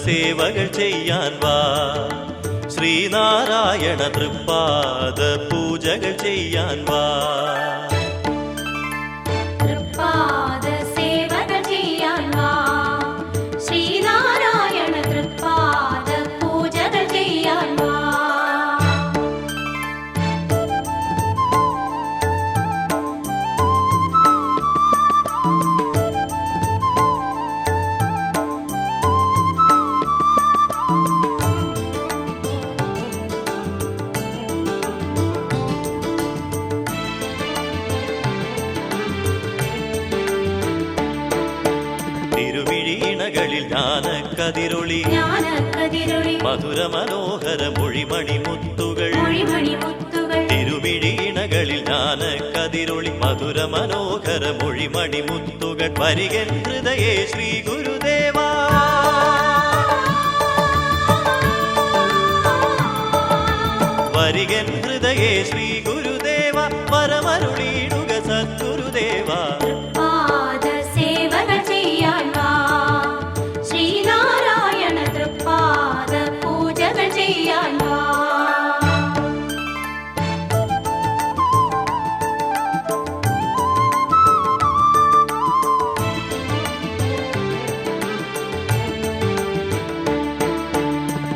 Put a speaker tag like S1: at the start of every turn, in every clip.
S1: സേവകൾ ചെയ്യാൻ വാ, ശ്രീനാരായണ തൃപ്പാദ പൂജകൾ ചെയ്യാൻ വാ.
S2: തൃപ്പാദ സേവകൾ ചെയ്യാൻ വാ, ശ്രീനാരായണ തൃപ്പാദ പൂജകൾ ചെയ്യാൻ വാ.
S1: തിരുവിഴിയിണകളിൽ ജ്ഞാനക്കതിരൊളി മധുര മനോഹര മൊഴിമണിമുത്തുകൾ. തിരുവിഴിയിണകളിൽ ജ്ഞാനക്കതിരൊളി മധുര മനോഹര മൊഴിമണിമുത്തുകൾ. വരികൻ ഹൃദയേ ശ്രീ ഗുരുദേവാ, വരികൻ ഹൃദയേ ശ്രീ ഗുരുദേവ, വരമരുളിയിടുക സദ്ഗുരുദേവ.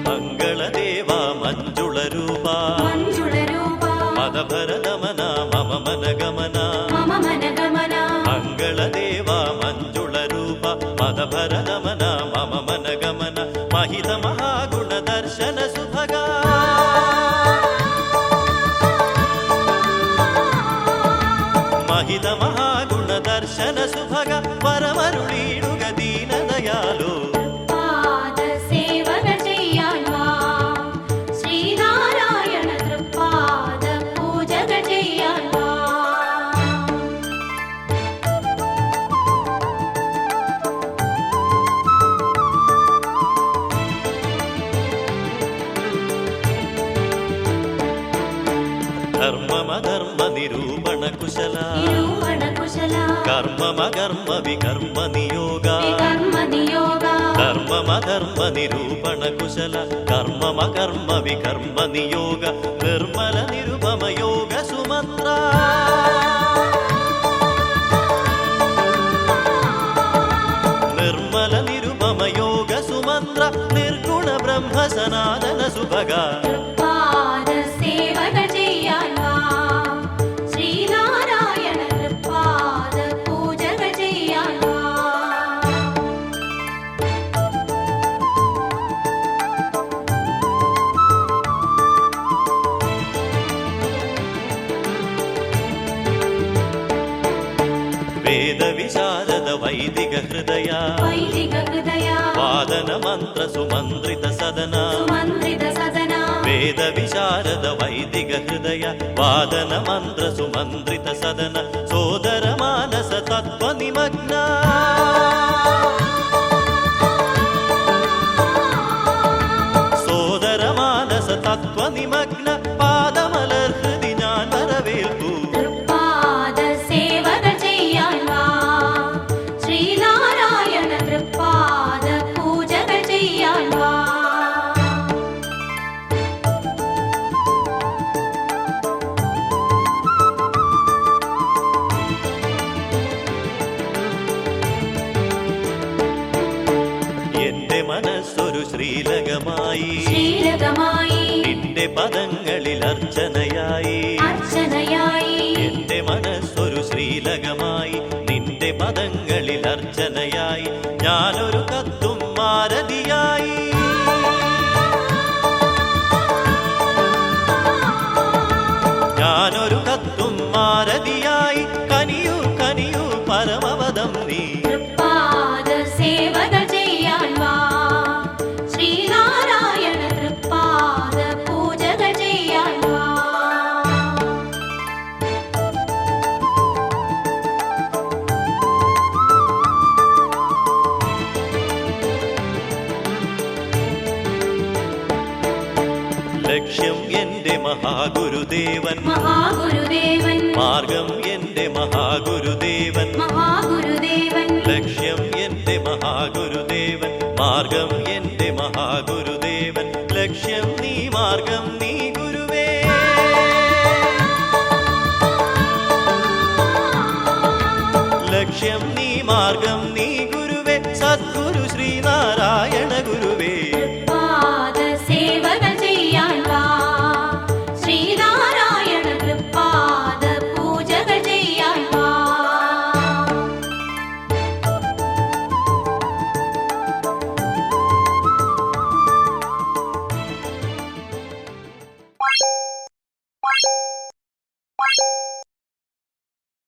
S1: മംഗളദേവാ മഞ്ജുള രൂപ മദഭരദമന മമ മനഗമന. മംഗളദേവാ മഞ്ജുള രൂപ മദഭരദമന മമ മനഗമന. महित महागुण दर्शन सुभगा, महित महागुण दर्शन सुभगा. वरमरुळीडुग दीन दयालो, ധർമ്മമധർമ്മ നിരൂപണ കുശല, കർമ്മമകർമ്മ വികർമ്മ നിയോഗ. ധർമ്മമധർമ്മ നിരൂപണ കുശല, കർമ്മമകർമ്മ വികർമ്മ നിയോഗ. നിർമ്മല നിരുപമ യോഗ സുമന്ത്ര, നിർമ്മല നിരുപമ യോഗ സുമന്ത്ര. നിർഗുണ ബ്രഹ്മ സനാതന സുഭഗ. വേദവിശാരദ വൈദിക ഹൃദയ, വാദന മന്ത്ര സുമന്ത്രിത സദന. വേദവിശാരദ വൈദിക ഹൃദയ, വാദന മന്ത്ര സുമന്ത്രിത സദന. സോദര മാനസ തത്വ നിമഗ്ന, സോദര മാനസ തത്വ നിമഗ്ന. പാദമലർ ഹൃദി ഞാൻ വരവേൽപ്പു, മനസ്സൊരു ശ്രീലകമായി, നിന്റെ പദങ്ങളിൽ അർച്ചനയായി. എന്റെ മനസ്സൊരു ശ്രീലകമായി, നിന്റെ പദങ്ങളിൽ അർച്ചനയായി. ഞാനൊരു കത്തും മാരതിയായി, ഞാനൊരു കത്തും മഹാഗുരുദേവൻ
S2: മഹാഗുരുദേവൻ
S1: മാർഗം എന്റെ മഹാഗുരുദേവൻ
S2: മഹാഗുരുദേവൻ
S1: ലക്ഷ്യം എന്റെ മഹാഗുരുദേവൻ മാർഗം എന്റെ മഹാഗുരുദേവൻ ലക്ഷ്യം നീ മാർഗം നീ ഗുരുവേ ലക്ഷ്യം നീ മാർഗം നീ